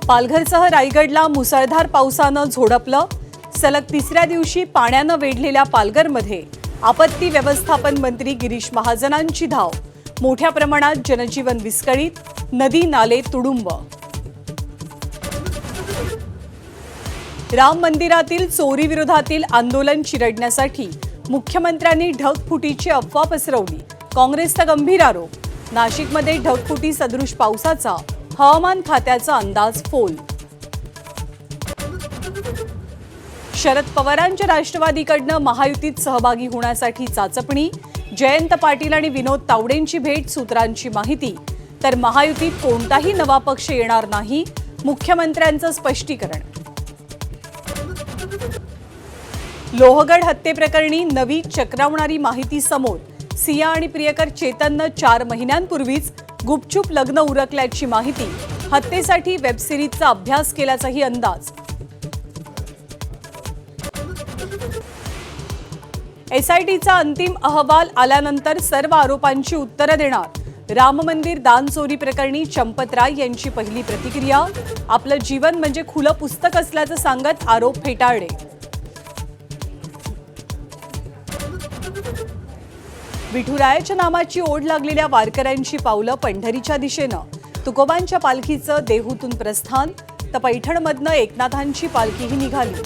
पालघरसह रायगडला मुसळधार पावसानं झोडपलं। सलग तिसऱ्या दिवशी पाण्यानं वेढलेल्या पालघरमध्ये आपत्ती व्यवस्थापन मंत्री गिरीश महाजनांची धाव। मोठ्या प्रमाणात जनजीवन विस्कळीत, नदी नाले तुडुंब। राम मंदिरातील चोरी विरोधातील आंदोलन चिरडण्यासाठी मुख्यमंत्र्यांनी ढगफुटीची अफवा पसरवली। काँग्रेसचा गंभीर आरोप। नाशिकमध्ये ढगफुटी सदृश पावसाचा हवामान खात्याचा अंदाज फोल। शरद पवारांच्या राष्ट्रवादीकडनं महायुतीत सहभागी होण्यासाठी चाचपणी। जयंत पाटील आणि विनोद तावडेंची भेट, सूत्रांची माहिती। तर महायुतीत कोणताही नवा पक्ष येणार नाही, मुख्यमंत्र्यांचं स्पष्टीकरण। लोहगड हत्येप्रकरणी नवी चक्रावणारी माहिती समोर। सिया आणि प्रियकर चेतननं 4 महिन्यांपूर्वीच गुपचूप लग्न उरकल्याची माहिती। हत्येसाठी वेबसिरीजचा अभ्यास केल्याचाही अंदाज। एसआयटीचा अंतिम अहवाल आल्यानंतर सर्व आरोपांची उत्तरं देणार। राम मंदिर दान चोरी प्रकरणी चंपत राय यांची पहिली प्रतिक्रिया। आपलं जीवन म्हणजे खुलं पुस्तक असल्याचं सांगत आरोप फेटाळले। विठुरायाच्या नामाची ओढ लागलेल्या वारकऱ्यांची पावलं पंढरीच्या दिशेनं। तुकोबांच्या पालखीचं देहूतून प्रस्थान, तर पैठणमधनं एकनाथांची पालखीही निघाली।